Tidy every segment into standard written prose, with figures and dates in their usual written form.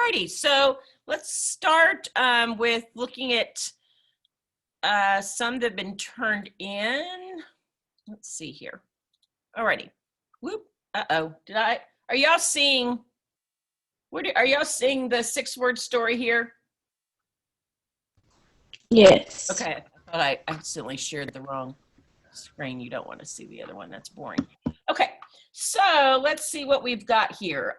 righty. So let's start with looking at some that have been turned in. Let's see here. All righty. Whoop. Uh-oh. Are y'all seeing, are y'all seeing the 6-word story here? Yes. Okay. I thought I accidentally shared the wrong screen. You don't want to see the other one. That's boring. Okay. So let's see what we've got here.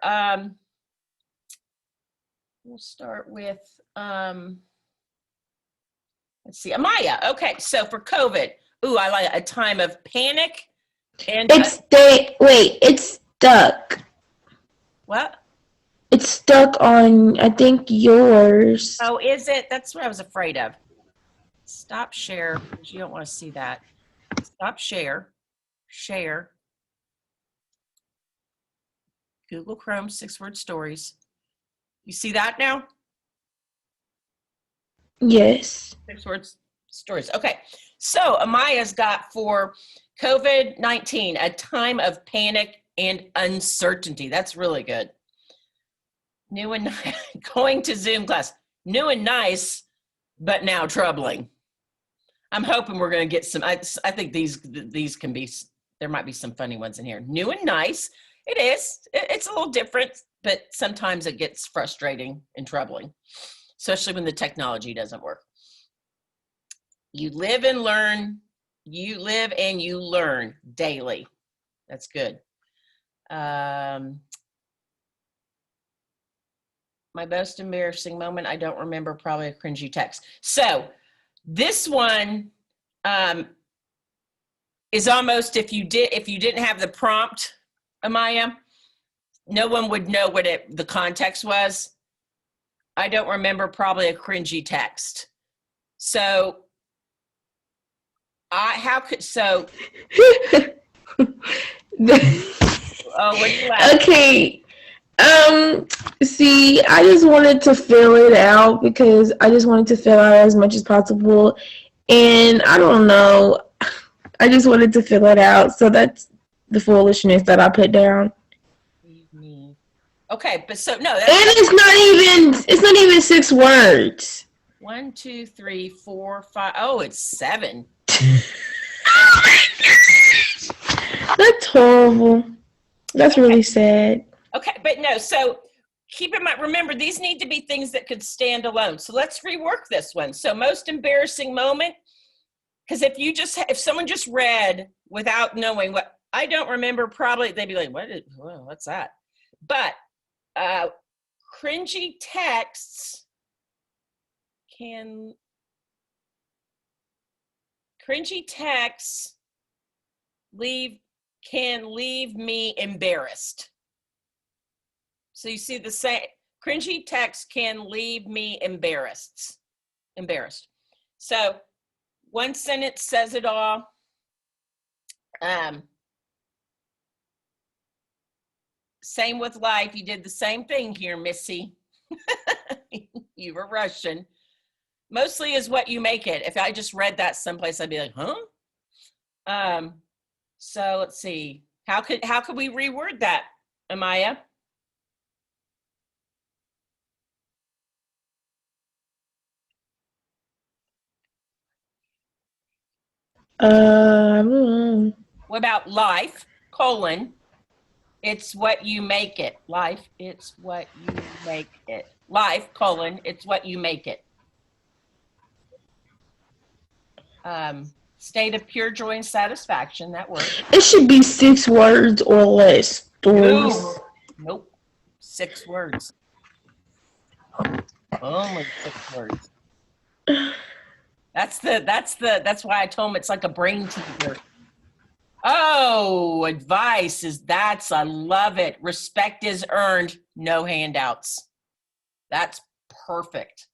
We'll start with, let's see, Amaya. Okay. So for COVID, ooh, I like a time of panic. And it's stuck. What? It's stuck on, I think, yours. Oh, is it? That's what I was afraid of. Stop share, because you don't want to see that. Stop share. Share. Google Chrome 6-word stories. You see that now? Yes. 6-word stories. Okay. So Amaya's got for COVID-19, a time of panic and uncertainty. That's really good. New and going to Zoom class. New and nice, but now troubling. I'm hoping we're going to get some. I think these can be. There might be some funny ones in here. New and nice. It is. It's a little different, but sometimes it gets frustrating and troubling, especially when the technology doesn't work. You live and learn. You live and you learn daily. That's good. My most embarrassing moment, I don't remember, probably a cringy text. So this one is almost, if you didn't have the prompt, Amaya, no one would know what the context was. I don't remember, probably a cringy text. So oh, what do you laugh? Okay. See, I just wanted to fill it out because I just wanted to fill out as much as possible. And I don't know. I just wanted to fill it out. So that's the foolishness that I put down. Okay, but so no. And it's not even 6 words. 1, 2, 3, 4, 5. Oh, it's 7. Oh my gosh. That's horrible. That's really sad. Okay, but no, so keep in mind, remember, these need to be things that could stand alone. So let's rework this one. So most embarrassing moment, because if someone just read without knowing what, I don't remember, probably they'd be like, what's that? But cringy texts can leave me embarrassed. So you see the same, cringy text can leave me embarrassed. So one sentence says it all. Same with life. You did the same thing here, Missy. You were Russian. Mostly is what you make it. If I just read that someplace, I'd be like, huh? So let's see. How could we reword that, Amaya? What about life, colon, it's what you make it. Life, it's what you make it. Life, colon, it's what you make it. State of pure joy and satisfaction, that works. It should be 6 words or less. Nope. 6 words. Only 6 words. That's why I told him it's like a brain teaser. Oh, advice I love it. Respect is earned, no handouts. That's perfect.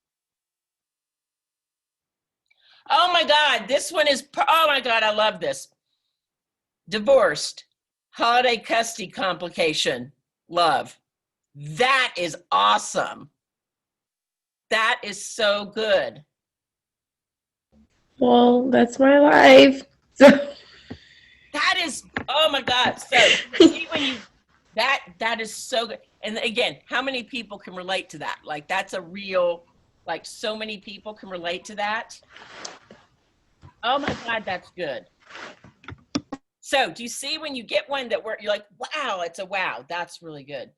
Oh my God, this one is, oh my God, I love this. Divorced, holiday custody complication, love. That is awesome. That is so good. Well, that's my life. That is, oh my God. So see when you, that is so good. And again, how many people can relate to that? Like that's a real, like so many people can relate to that. Oh my God, that's good. So do you see when you get one that you're like, wow, it's a wow, that's really good.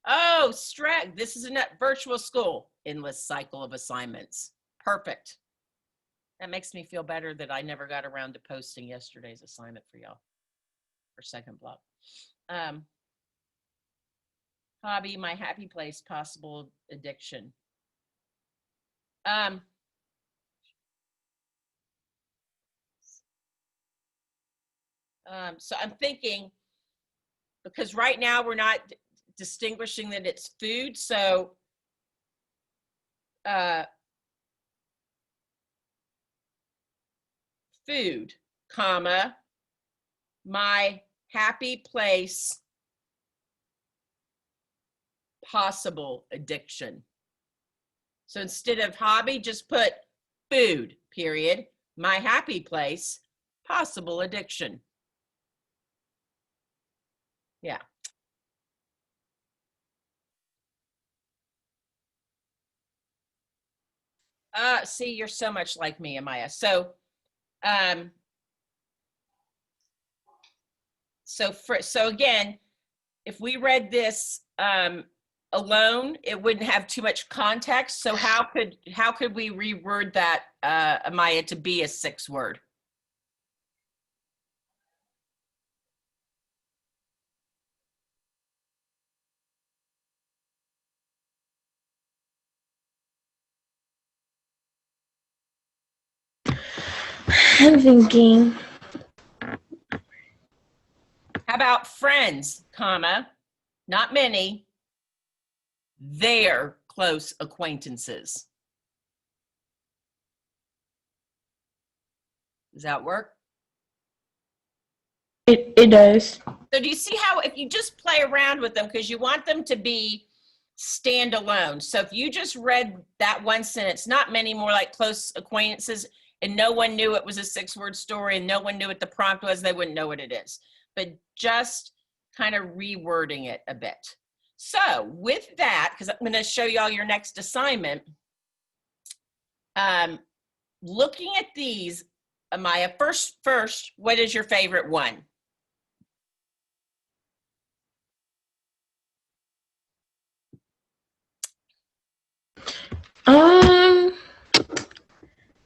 Oh, Streg, this is a virtual school, endless cycle of assignments. Perfect. That makes me feel better that I never got around to posting yesterday's assignment for y'all for second block. Hobby, my happy place, possible addiction. So I'm thinking, because right now we're not distinguishing that it's food, so food, comma, my happy place, possible addiction. So instead of hobby, just put food, period, my happy place, possible addiction. Yeah. See, you're so much like me, Amaya. So again, if we read this alone, it wouldn't have too much context. So how could we reword that, Amaya, to be a 6-word? I'm thinking. How about friends, comma, not many, their close acquaintances? Does that work? It does. So do you see how if you just play around with them, because you want them to be standalone. So if you just read that one sentence, not many, more like close acquaintances, and no one knew it was a 6-word story and no one knew what the prompt was, they wouldn't know what it is. But just kind of rewording it a bit. So with that, because I'm going to show y'all your next assignment, looking at these, Amaya, first, what is your favorite one?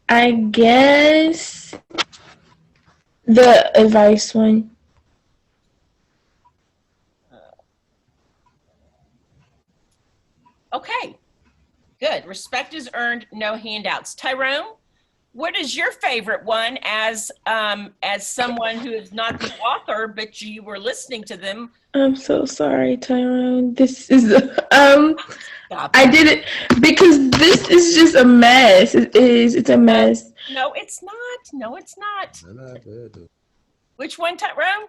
I guess the advice one. Okay, good. Respect is earned, no handouts. Tyrone, what is your favorite one as someone who is not the author, but you were listening to them? I'm so sorry, Tyrone. This is I did it because this is just a mess. It is. It's a mess. No, it's not. No, it's not. I'm not bad. Which one, Tyrone?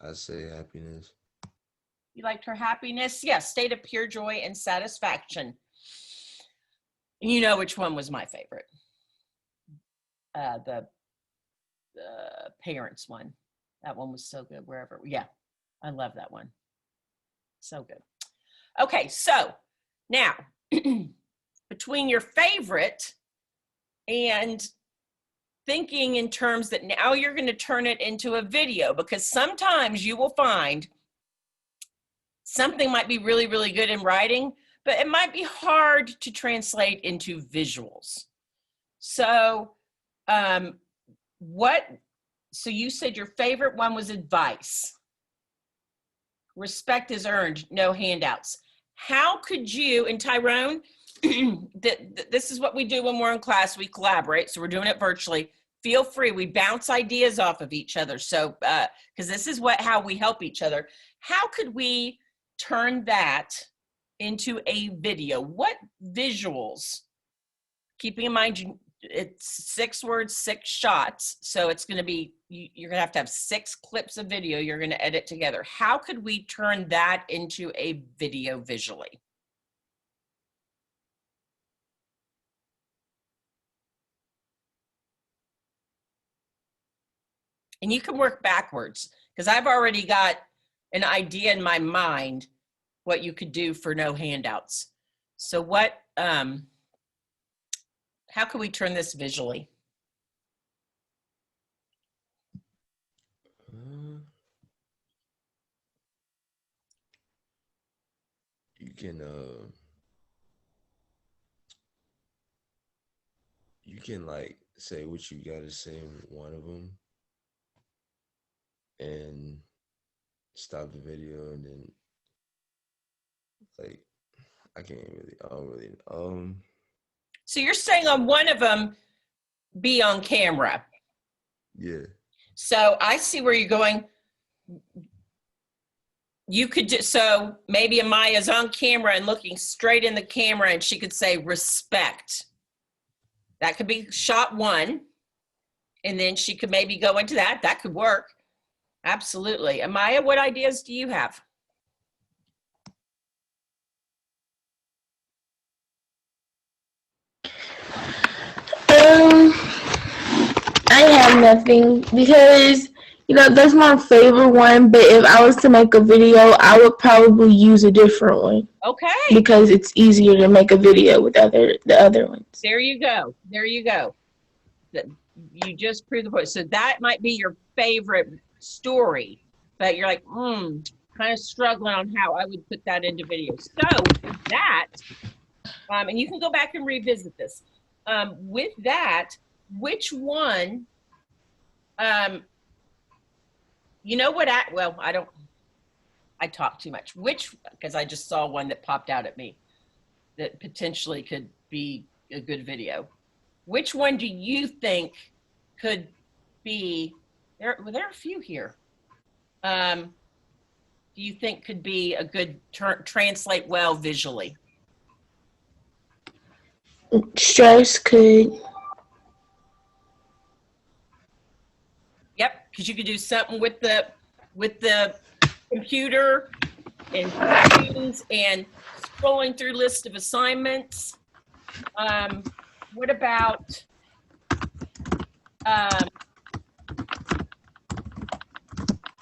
I say happiness. You liked her happiness? Yes, state of pure joy and satisfaction. You know which one was my favorite? The parents one. That one was so good. Wherever, yeah, I love that one. So good. Okay, so now between your favorite and thinking in terms that now you're going to turn it into a video, because sometimes you will find something might be really, really good in writing, but it might be hard to translate into visuals. So so you said your favorite one was advice. Respect is earned, no handouts. How could you, and Tyrone, this is what we do when we're in class, we collaborate, so we're doing it virtually. Feel free, we bounce ideas off of each other. So, because this is how we help each other. How could we turn that into a video? What visuals, keeping in mind it's 6 words, 6 shots, so it's going to be, you're going to have 6 clips of video you're going to edit together. How could we turn that into a video visually? And you can work backwards because I've already got an idea in my mind what you could do for no handouts. So what, how can we turn this visually? Uh, you can like say what you gotta say in one of them and stop the video and then like I don't really So you're saying on one of them, be on camera. yeah. So I see where you're going. You could just, so maybe Amaya's on camera and looking straight in the camera and she could say respect. That could be shot one. And then she could maybe go into that. That could work. Absolutely. Amaya, what ideas do you have? I have nothing because that's my favorite one. But if I was to make a video, I would probably use a different one. Okay. Because it's easier to make a video with the other ones. There you go. There you go. You just proved the point. So that might be your favorite story, but you're like, kind of struggling on how I would put that into video. So that, and you can go back and revisit this. With that, which one, you know what, I talk too much. Because I just saw one that popped out at me that potentially could be a good video. Which one do you think could be, there are a few here. Do you think could be a good translate well visually? Stress could. Yep, because you could do something with the computer and screens and scrolling through list of assignments. What about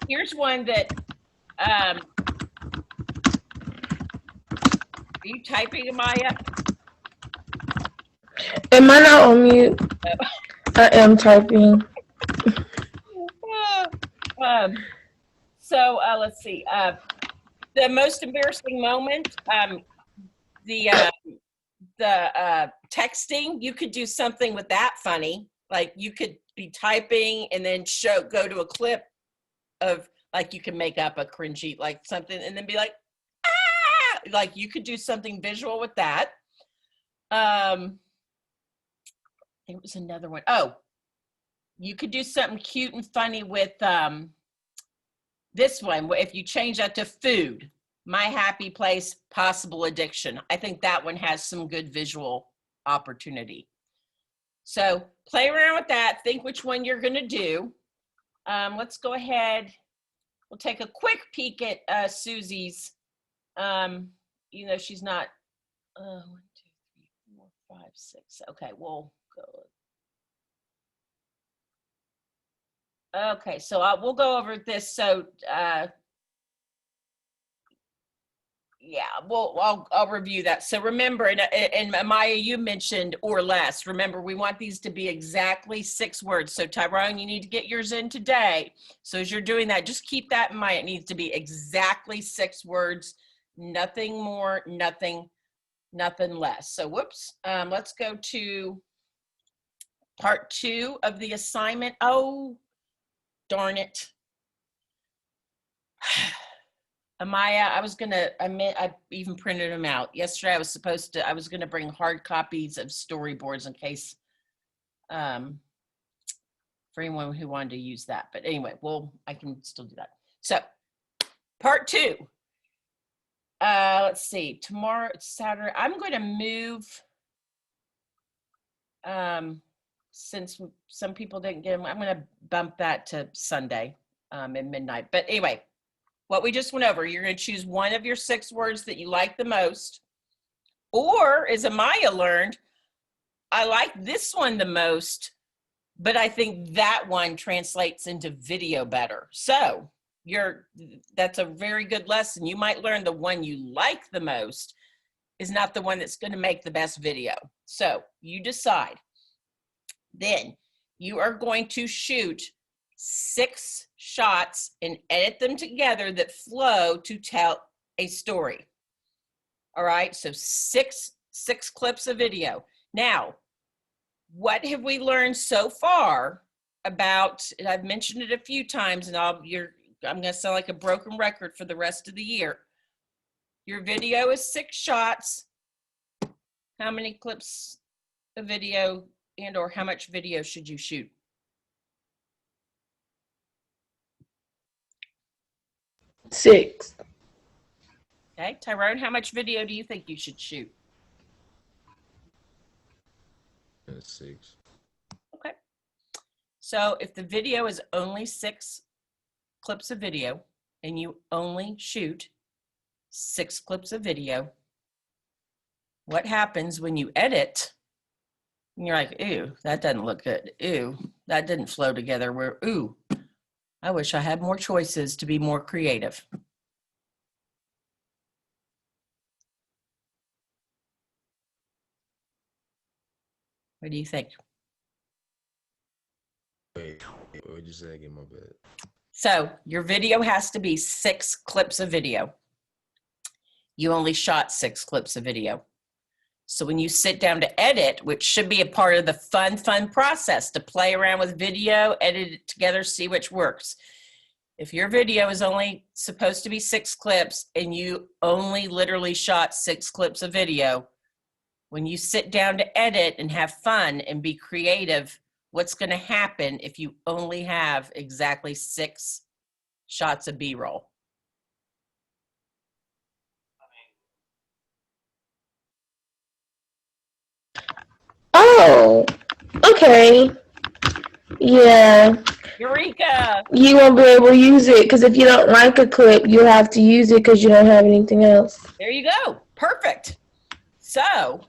here's one that are you typing, Amaya? Am I not on mute? I am typing. So let's see. The most embarrassing moment, the texting, you could do something with that funny. Like you could be typing and then go to a clip of, like you can make up a cringy, like something and then be like, ah! Like you could do something visual with that. There was another one. Oh, you could do something cute and funny with this one. If you change that to food, my happy place, possible addiction. I think that one has some good visual opportunity. So play around with that. Think which one you're going to do. Let's go ahead. We'll take a quick peek at Susie's. She's not 1, 2, 3, 4, 5, 6. Okay, we'll go. Okay, so we'll go over this. So yeah, I'll review that. So remember, and Maya, you mentioned or less. Remember, we want these to be exactly 6 words. So Tyrone, you need to get yours in today. So as you're doing that, just keep that in mind. It needs to be exactly 6 words, nothing more, nothing less. So whoops, let's go to part 2 of the assignment. Oh, darn it. Amaya, I even printed them out. Yesterday I was gonna bring hard copies of storyboards in case, for anyone who wanted to use that. But anyway, I can still do that. So part 2. Let's see, tomorrow, it's Saturday. I'm gonna move, since some people didn't get them, I'm gonna bump that to Sunday at midnight. But anyway, what we just went over, you're going to choose one of your 6 words that you like the most. Or, as Amaya learned, I like this one the most, but I think that one translates into video better. So that's a very good lesson. You might learn the one you like the most is not the one that's going to make the best video. So you decide. Then you are going to shoot 6 shots and edit them together that flow to tell a story. All right, so six clips of video. Now, what have we learned so far about, and I've mentioned it a few times, and I'm going to sound like a broken record for the rest of the year. Your video is 6 shots. How many clips of video and or how much video should you shoot? Six. Okay, Tyrone, how much video do you think you should shoot? 6. Okay. So if the video is only 6 clips of video and you only shoot 6 clips of video, what happens when you edit? And you're like, ooh, that doesn't look good. Ooh, that didn't flow together. Ooh, I wish I had more choices to be more creative. What do you think? Wait, what'd you say again? My bad. So your video has to be 6 clips of video. You only shot 6 clips of video. So when you sit down to edit, which should be a part of the fun process to play around with video, edit it together, see which works. If your video is only supposed to be 6 clips and you only literally shot 6 clips of video, when you sit down to edit and have fun and be creative, what's going to happen if you only have exactly 6 shots of B-roll? Oh, okay. Yeah. Eureka! You won't be able to use it because if you don't like a clip, you'll have to use it because you don't have anything else. There you go. Perfect. So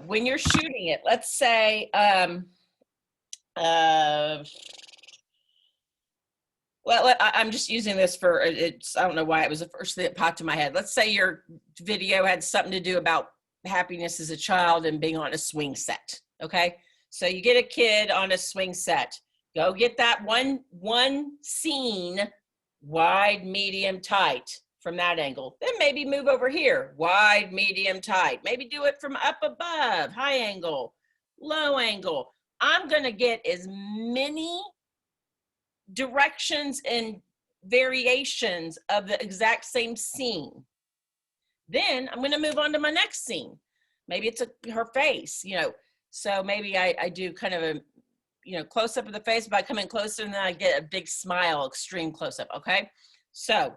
when you're shooting it, let's say, well, I'm just using this for, I don't know why it was the first thing that popped in my head. Let's say your video had something to do about happiness as a child and being on a swing set, okay? So you get a kid on a swing set. Go get that one scene, wide, medium, tight from that angle. Then maybe move over here, wide, medium, tight. Maybe do it from up above, high angle, low angle. I'm gonna get as many directions and variations of the exact same scene. Then I'm gonna move on to my next scene. Maybe it's her face, so maybe I do kind of a, close up of the face by coming closer and then I get a big smile, extreme close up, okay? So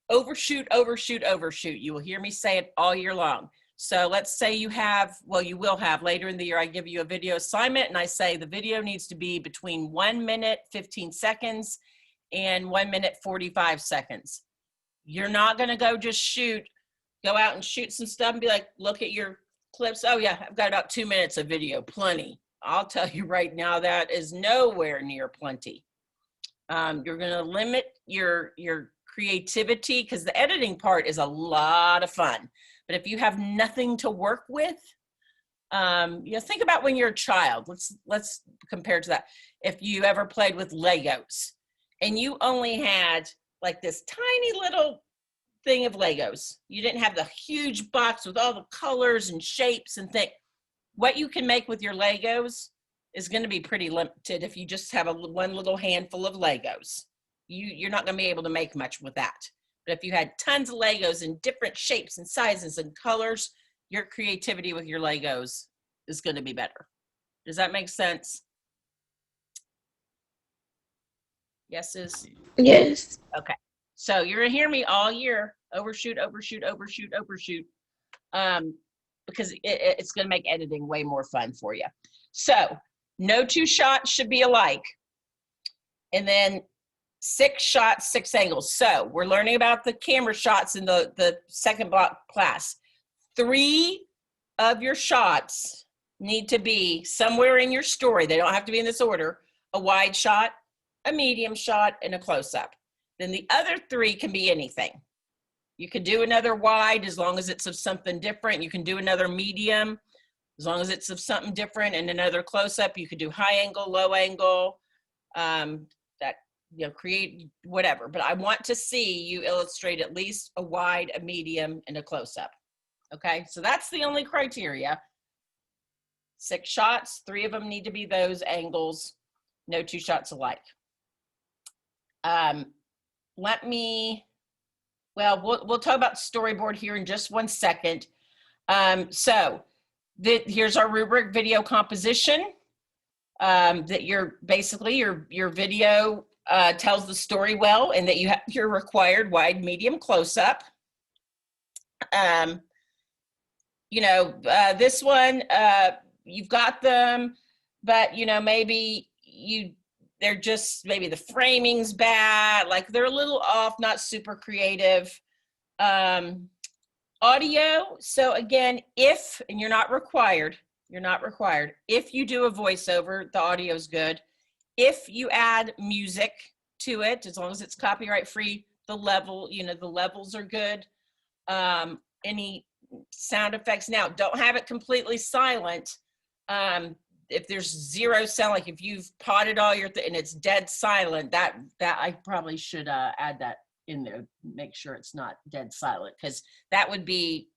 overshoot, overshoot, overshoot. You will hear me say it all year long. So let's say you will have later in the year, I give you a video assignment and I say the video needs to be between 1 minute, 15 seconds and 1 minute, 45 seconds. You're not gonna go out and shoot some stuff and be like, look at your clips. Oh yeah, I've got about 2 minutes of video, plenty. I'll tell you right now, that is nowhere near plenty. You're gonna limit your creativity because the editing part is a lot of fun. But if you have nothing to work with, think about when you're a child. Let's compare to that. If you ever played with Legos and you only had like this tiny little thing of Legos, you didn't have the huge box with all the colors and shapes and things. What you can make with your Legos is going to be pretty limited if you just have one little handful of Legos. You're not going to be able to make much with that. But if you had tons of Legos in different shapes and sizes and colors, your creativity with your Legos is going to be better. Does that make sense? Yeses? Yes. Okay. So you're going to hear me all year, overshoot, overshoot, overshoot, overshoot, because it's going to make editing way more fun for you. So no 2 shots should be alike. And then 6 shots, 6 angles. So we're learning about the camera shots in the second block class. 3 of your shots need to be somewhere in your story. They don't have to be in this order. A wide shot, a medium shot, and a close-up. Then the other 3 can be anything. You could do another wide as long as it's of something different. You can do another medium as long as it's of something different, and another close-up. You could do high angle, low angle, that, you know, create whatever. But I want to see you illustrate at least a wide, a medium, and a close-up. Okay, so that's the only criteria. 6 shots, 3 of them need to be those angles, no 2 shots alike. We'll talk about storyboard here in just one second. Here's our rubric, video composition. That you're basically your video tells the story well, and that you have your required wide, medium, close up. This one, you've got them, but maybe they're just, maybe the framing's bad, like they're a little off, not super creative. Audio, so again, and you're not required, if you do a voiceover, the audio is good. If you add music to it, as long as it's copyright free, the levels are good. Any sound effects, now don't have it completely silent. If there's 0 sound, like if you've potted all your and it's dead silent, that I probably should add that in there, make sure it's not dead silent, because that would be,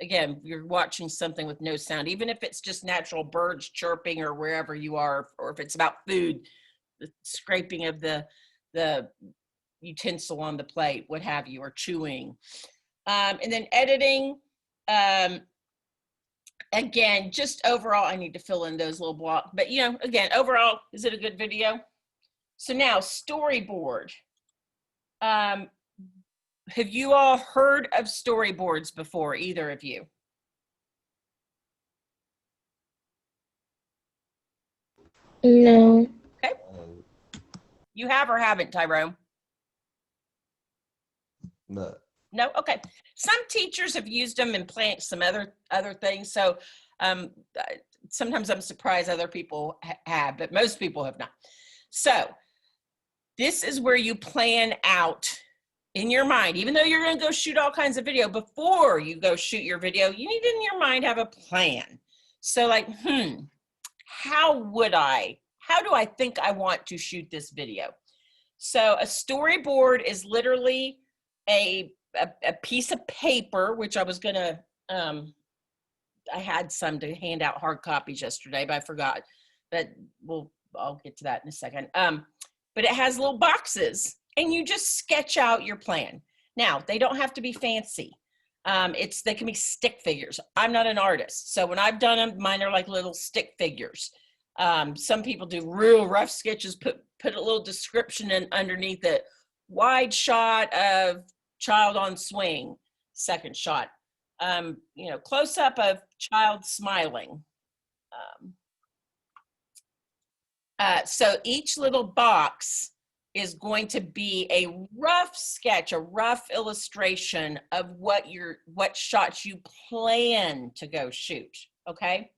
again, you're watching something with no sound, even if it's just natural birds chirping or wherever you are, or if it's about food, the scraping of the utensil on the plate, what have you, or chewing. And then editing, again, just overall, I need to fill in those little blocks, but again, overall, is it a good video? So now storyboard. Have you all heard of storyboards before, either of you? No. Okay. You have or haven't, Tyrone? No. No? Okay. Some teachers have used them and planned some other things. So sometimes I'm surprised other people have, but most people have not. So this is where you plan out in your mind, even though you're going to go shoot all kinds of video, before you go shoot your video, you need in your mind have a plan. So like, how do I think I want to shoot this video? So a storyboard is literally a piece of paper, which I was gonna, I had some to hand out hard copies yesterday, but I forgot, but I'll get to that in a second. But it has little boxes, and you just sketch out your plan. Now, they don't have to be fancy. They can be stick figures. I'm not an artist, so when I've done them, mine are like little stick figures. Some people do real rough sketches, put a little description in underneath it. Wide shot of child on swing, second shot. Close up of child smiling. So each little box is going to be a rough sketch, a rough illustration of what shots you plan to go shoot, okay?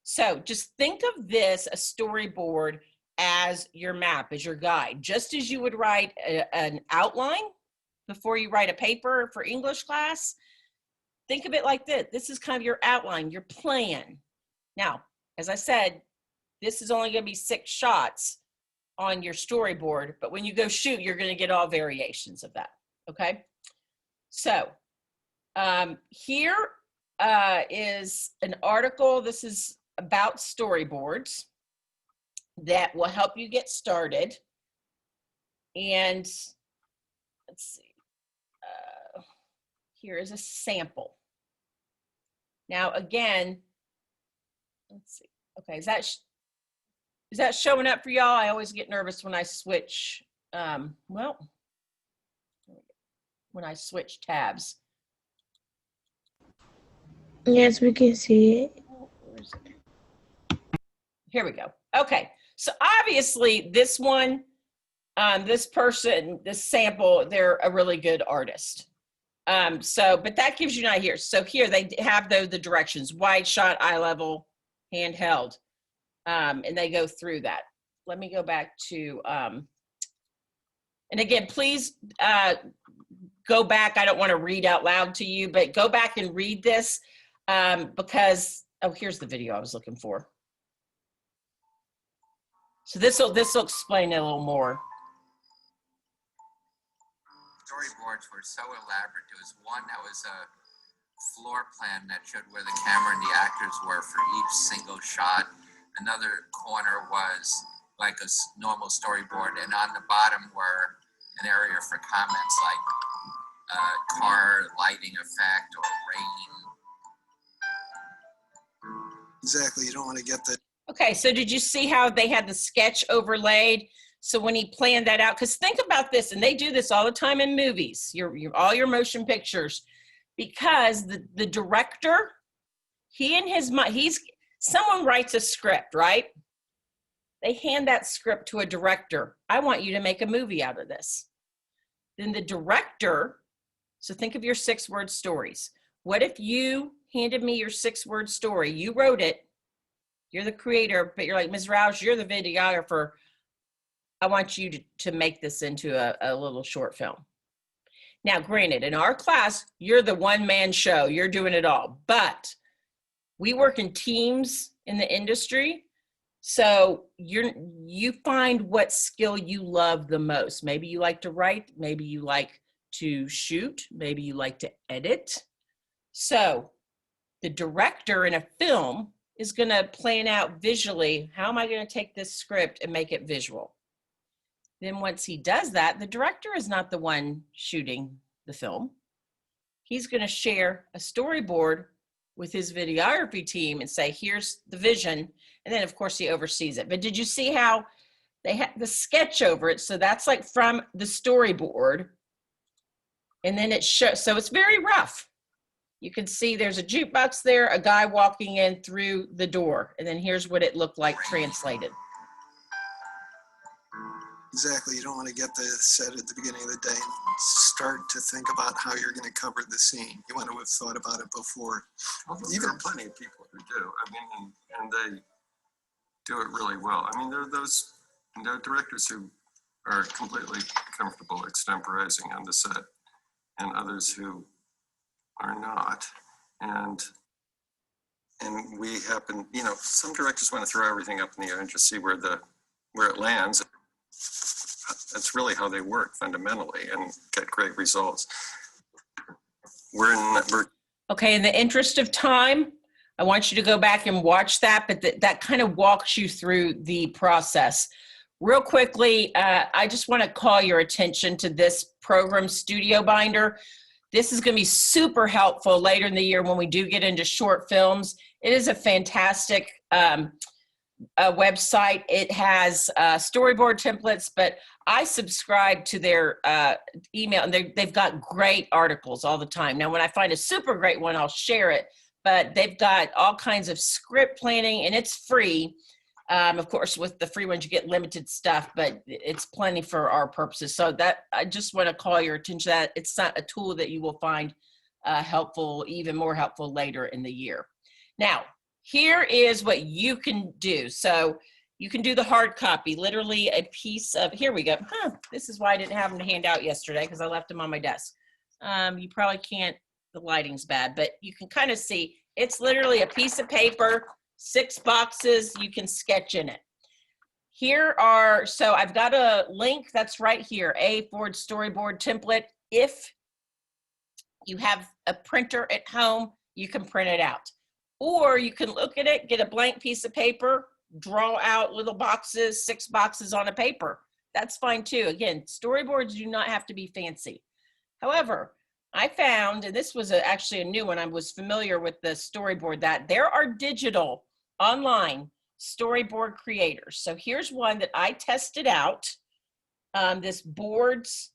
So just think of this, a storyboard, as your map, as your guide. Just as you would write an outline before you write a paper for English class, think of it like this. This is kind of your outline, your plan. Now, as I said, this is only going to be 6 shots on your storyboard, but when you go shoot, you're going to get all variations of that, okay? So here is an article. This is about storyboards that will help you get started. And let's see, here is a sample. Now, again, let's see. Okay, is that showing up for y'all? I always get nervous when I switch, when I switch tabs. Yes, we can see it. Here we go. Okay, so obviously this one, this person, this sample, they're a really good artist. But that gives you an idea here. So here they have the directions: wide shot, eye level, handheld. And they go through that. Let me go back to, and again, please go back. I don't want to read out loud to you, but go back and read this because, oh, here's the video I was looking for. So this will explain it a little more. Storyboards were so elaborate. There was one that was a floor plan that showed where the camera and the actors were for each single shot. Another corner was like a normal storyboard, and on the bottom were an area for comments like car lighting effect or rain. Exactly. You don't want to get the. Okay, so did you see how they had the sketch overlaid? So when he planned that out, because think about this, and they do this all the time in movies, all your motion pictures, because the director, he in his mind, someone writes a script, right? They hand that script to a director. I want you to make a movie out of this. Then the director, so think of your 6-word stories. What if you handed me your 6-word story? You wrote it. You're the creator, but you're like, Ms. Roush, you're the videographer. I want you to make this into a little short film. Now, granted, in our class, you're the one-man show. You're doing it all. But we work in teams in the industry. So you find what skill you love the most. Maybe you like to write. Maybe you like to shoot. Maybe you like to edit. So the director in a film is going to plan out visually, how am I going to take this script and make it visual? Then once he does that, the director is not the one shooting the film. He's going to share a storyboard with his videography team and say, here's the vision. And then of course he oversees it. But did you see how they had the sketch over it? So that's like from the storyboard. And then it shows, so it's very rough. You can see there's a jukebox there, a guy walking in through the door. And then here's what it looked like translated. Exactly. You don't want to get the set at the beginning of the day and start to think about how you're going to cover the scene. You want to have thought about it before. Although there are plenty of people who do. I mean, and they do it really well. I mean, there are directors who are completely comfortable extemporizing on the set, and others who are not. And we happen, some directors want to throw everything up in the air and just see where it lands. That's really how they work fundamentally and get great results. Okay, in the interest of time, I want you to go back and watch that, but that kind of walks you through the process. Real quickly, I just want to call your attention to this program, Studio Binder. This is going to be super helpful later in the year when we do get into short films. It is a fantastic website. It has storyboard templates, but I subscribe to their email, and they've got great articles all the time. Now, when I find a super great one, I'll share it, but they've got all kinds of script planning, and it's free. Of course, with the free ones, you get limited stuff, but it's plenty for our purposes. So that I just want to call your attention to that. It's not a tool that you will find helpful, even more helpful later in the year. Now, here is what you can do. So you can do the hard copy, literally a piece of, here we go. This is why I didn't have them to hand out yesterday, because I left them on my desk. You probably can't, the lighting's bad, but you can kind of see it's literally a piece of paper, 6 boxes, you can sketch in it. Here are, so I've got a link that's right here, A4storyboard template. If you have a printer at home, you can print it out. Or you can look at it, get a blank piece of paper, draw out little boxes, 6 boxes on a paper. That's fine too. Again, storyboards do not have to be fancy. However, I found, and this was actually a new one, I was familiar with the storyboard, that there are digital online storyboard creators. So here's one that I tested out, this boards.com.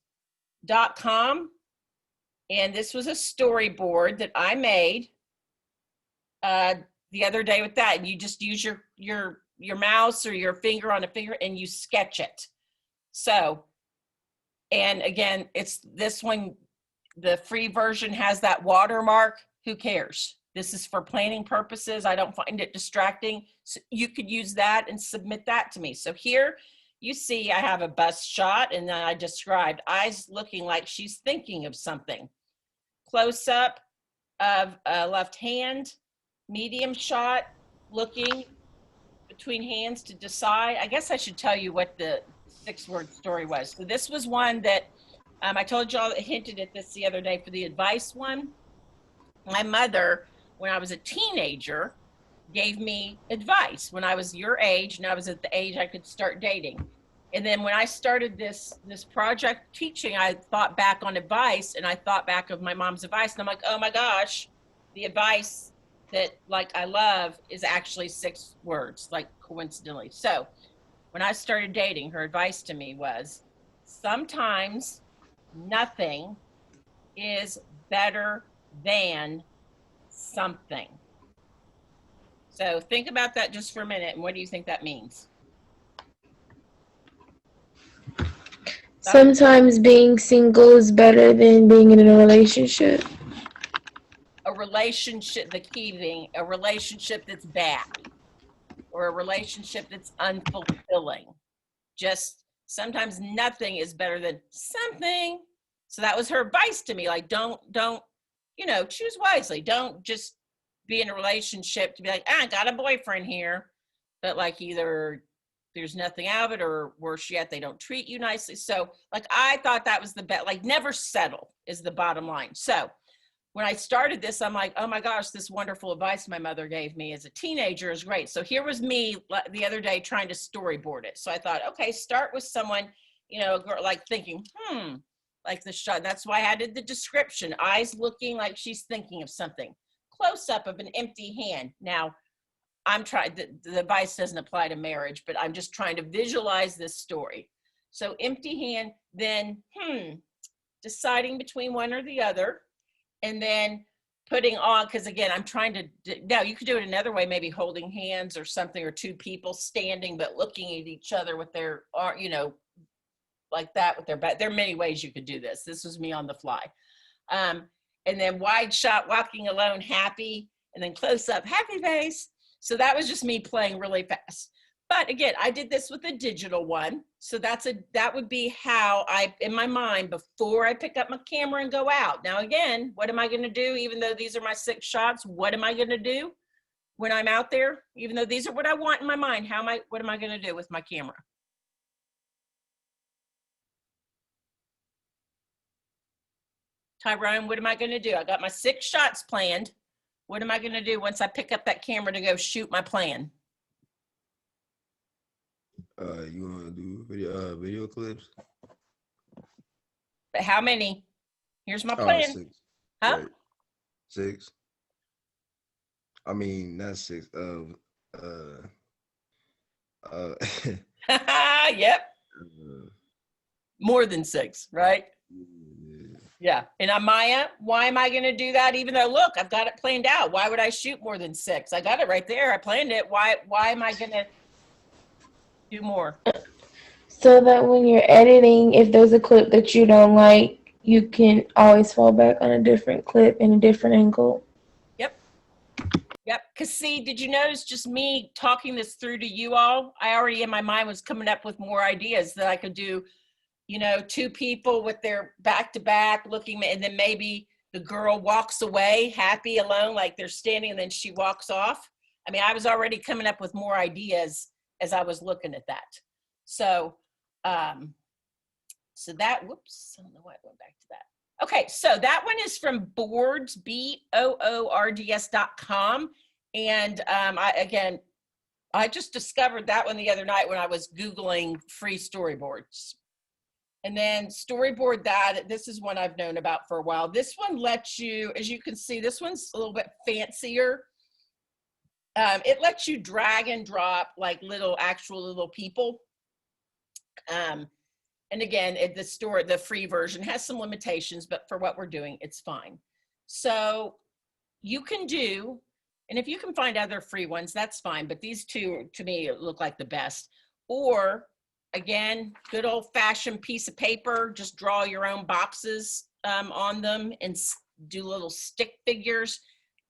And this was a storyboard that I made the other day with that. And you just use your mouse or your finger on a finger and you sketch it. So, and again, it's this one, the free version has that watermark. Who cares? This is for planning purposes. I don't find it distracting. So you could use that and submit that to me. So here you see I have a bust shot, and then I described eyes looking like she's thinking of something. Close up of a left hand, medium shot, looking between hands to decide. I guess I should tell you what the 6-word story was. So this was one that I told y'all, hinted at this the other day for the advice one. My mother, when I was a teenager, gave me advice when I was your age, and I was at the age I could start dating. And then when I started this project teaching, I thought back on advice, and I thought back of my mom's advice, and I'm like, oh my gosh, the advice that like I love is actually 6 words, like coincidentally. So when I started dating, her advice to me was, sometimes nothing is better than something. So think about that just for a minute, and what do you think that means? Sometimes being single is better than being in a relationship. A relationship, the key being a relationship that's bad, or a relationship that's unfulfilling. Just sometimes nothing is better than something. So that was her advice to me. Like, don't, choose wisely. Don't just be in a relationship to be like, I got a boyfriend here, but like either there's nothing out of it, or worse yet, they don't treat you nicely. So like, I thought that was the best, like never settle is the bottom line. So when I started this, I'm like, oh my gosh, this wonderful advice my mother gave me as a teenager is great. So here was me the other day trying to storyboard it. So I thought, okay, start with someone, a girl, like thinking, like the shot. That's why I added the description, eyes looking like she's thinking of something. Close up of an empty hand. Now, I'm trying, the advice doesn't apply to marriage, but I'm just trying to visualize this story. So empty hand, then, deciding between one or the other, and then putting on, because again, I'm trying to, now you could do it another way, maybe holding hands or something, or 2 people standing, but looking at each other with their, like that with their back. There are many ways you could do this. This was me on the fly. And then wide shot, walking alone, happy, and then close up, happy face. So that was just me playing really fast. But again, I did this with a digital one. So that would be how I, in my mind, before I pick up my camera and go out. Now again, what am I going to do? Even though these are my 6 shots, what am I going to do when I'm out there? Even though these are what I want in my mind, what am I going to do with my camera? Tyrone, what am I going to do? I got my 6 shots planned. What am I going to do once I pick up that camera to go shoot my plan? You want to do video clips? But how many? Here's my Oh, plan. 6. Huh? Right. 6. I mean, not 6. Yep. More than 6, right? Yeah. And Maya, why am I going to do that? Even though, look, I've got it planned out. Why would I shoot more than 6? I got it right there. I planned it. Why am I going to do more? So that when you're editing, if there's a clip that you don't like, you can always fall back on a different clip in a different angle. Yep. Because see, did you notice just me talking this through to you all? I already in my mind was coming up with more ideas that I could do, 2 people with their back to back looking, and then maybe the girl walks away happy alone, like they're standing, and then she walks off. I mean, I was already coming up with more ideas as I was looking at that. So, so that, whoops, I don't know why I went back to that. Okay, so that one is from Boords, BOORDS.com. And I just discovered that one the other night when I was Googling free storyboards. And then storyboard that, this is one I've known about for a while. This one lets you, as you can see, this one's a little bit fancier. It lets you drag and drop like actual little people. And again, the free version has some limitations, but for what we're doing, it's fine. So you can do, and if you can find other free ones, that's fine. But these 2, to me, look like the best. Or again, good old fashioned piece of paper, just draw your own boxes on them and do little stick figures.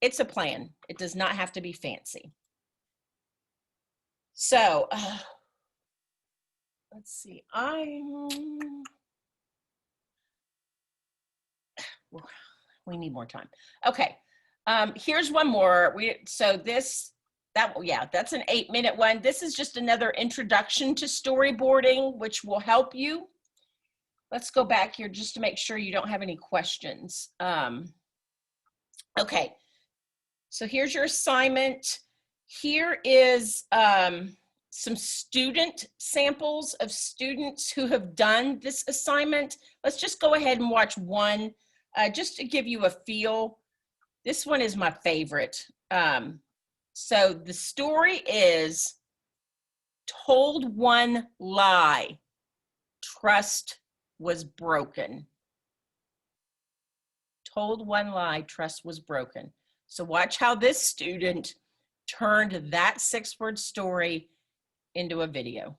it's a plan. It does not have to be fancy. So let's see. We need more time. Okay. Here's one more. That's an 8-minute one. This is just another introduction to storyboarding, which will help you. Let's go back here just to make sure you don't have any questions. Okay. So here's your assignment. Here is some student samples of students who have done this assignment. Let's just go ahead and watch one just to give you a feel. This one is my favorite. So the story is told one lie, trust was broken. Told one lie, trust was broken. So watch how this student turned that 6-word story into a video.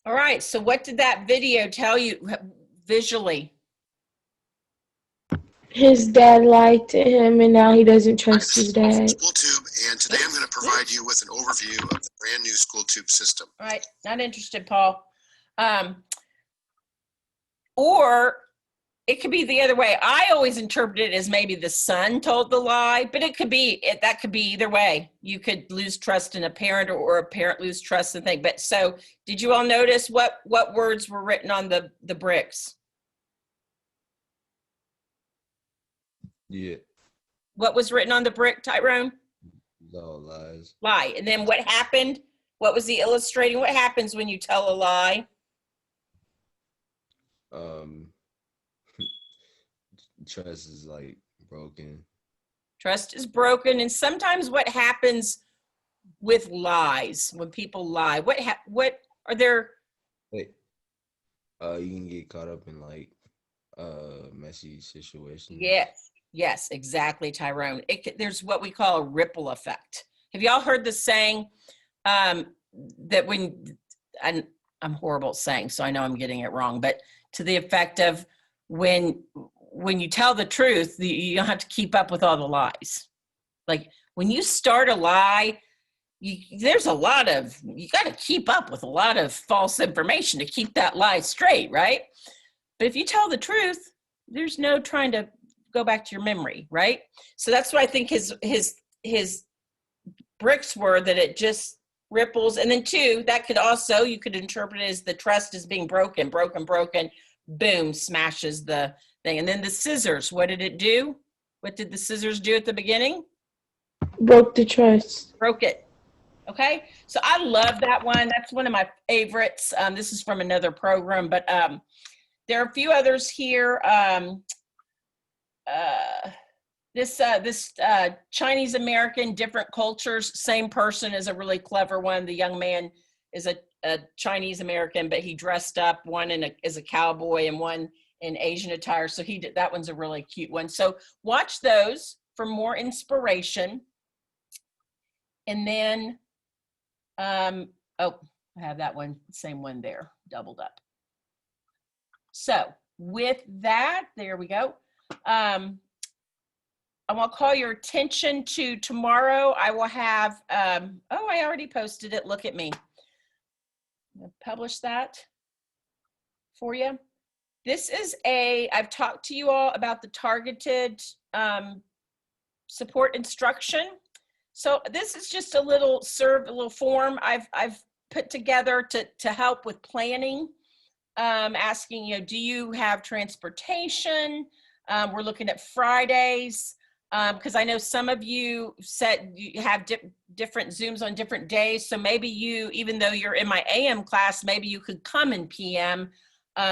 All right, so what did that video tell you visually? His dad lied to him, and now he doesn't trust his dad. SchoolTube, and today I'm going to provide you with an overview of the brand new SchoolTube system. All right, not interested, Paul. Or it could be the other way. I always interpret it as maybe the son told the lie, but it could be that could be either way. You could lose trust in a parent, or a parent lose trust in thing. But so, did you all notice what words were written on the bricks? Yeah. What was written on the brick, Tyrone? No lies. Lie. And then what happened? What was the illustrating? What happens when you tell a lie? Trust is like broken. Trust is broken. And sometimes what happens with lies, when people lie, what are there? Wait. You can get caught up in like messy situations. Yes, exactly, Tyrone. There's what we call a ripple effect. Have y'all heard the saying that when, and I'm horrible at saying, so I know I'm getting it wrong, but to the effect of when you tell the truth, you don't have to keep up with all the lies. Like when you start a lie, you got to keep up with a lot of false information to keep that lie straight, right? But if you tell the truth, there's no trying to go back to your memory, right? So that's what I think his bricks were, that it just ripples. And then 2, that could also, you could interpret it as the trust is being broken, boom, smashes the thing. And then the scissors, what did it do? What did the scissors do at the beginning? Broke the trust. Broke it. Okay, so I love that one. That's one of my favorites. This is from another program, but there are a few others here. This Chinese American, different cultures, same person is a really clever one. The young man is a Chinese American, but he dressed up, one as a cowboy and one in Asian attire. So that one's a really cute one. So watch those for more inspiration. And then, I have that one, same one there, doubled up. So with that, there we go. I want to call your attention to tomorrow. I will have, I already posted it. Look at me. I'll publish that for you. This is I've talked to you all about the targeted support instruction. So this is just a little form I've put together to help with planning. Asking, do you have transportation? We're looking at Fridays, because I know some of you said you have different Zooms on different days. So maybe even though you're in my AM class, maybe you could come in PM.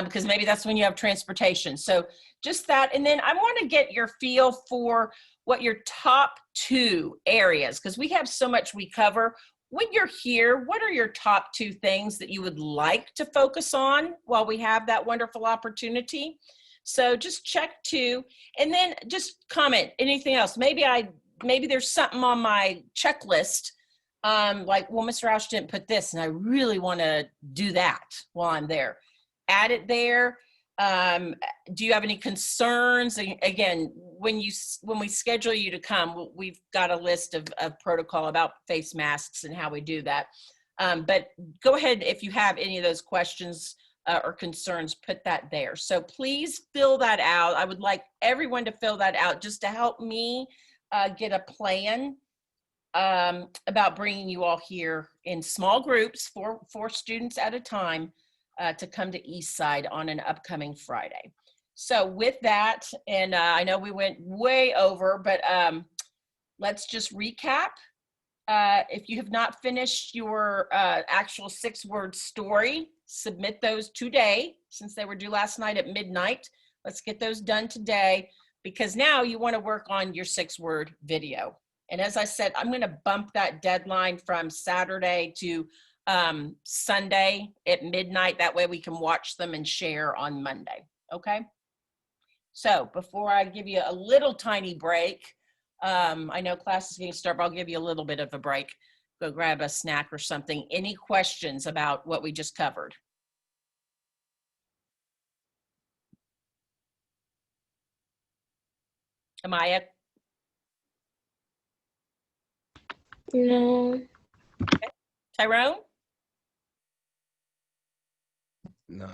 because maybe that's when you have transportation. So just that. And then I want to get your feel for what your top 2 areas, because we have so much we cover. When you're here, what are your top 2 things that you would like to focus on while we have that wonderful opportunity? So just check 2, and then just comment anything else. Maybe there's something on my checklist, like, well, Mr. Roush didn't put this, and I really want to do that while I'm there. Add it there. Do you have any concerns? Again, when we schedule you to come, we've got a list of protocol about face masks and how we do that. But go ahead if you have any of those questions or concerns, put that there. So please fill that out. I would like everyone to fill that out just to help me get a plan about bringing you all here in small groups, four students at a time, to come to Eastside on an upcoming Friday. So with that, and I know we went way over, but let's just recap. If you have not finished your actual 6-word story, submit those today, since they were due last night at midnight. Let's get those done today, because now you want to work on your 6-word video. And as I said, I'm going to bump that deadline from Saturday to Sunday at midnight. That way we can watch them and share on Monday. Okay. So before I give you a little tiny break, I know class is getting started, but I'll give you a little bit of a break. Go grab a snack or something. Any questions about what we just covered? Amaya? No. Okay. Tyrone? Nah.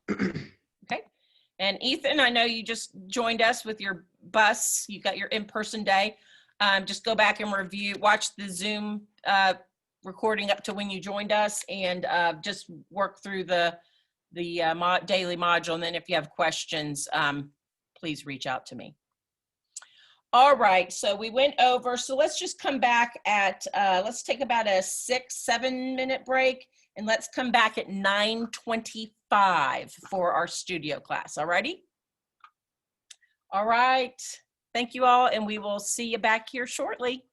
Okay. And Ethan, I know you just joined us with your bus. You got your in-person day. Just go back and review, watch the Zoom recording up to when you joined us, and just work through the daily module. And then if you have questions, please reach out to me. All right, so we went over. So let's just come back at, let's take about a 6-7 minute break, and let's come back at 9:25 for our studio class. All righty? All right. Thank you all, and we will see you back here shortly.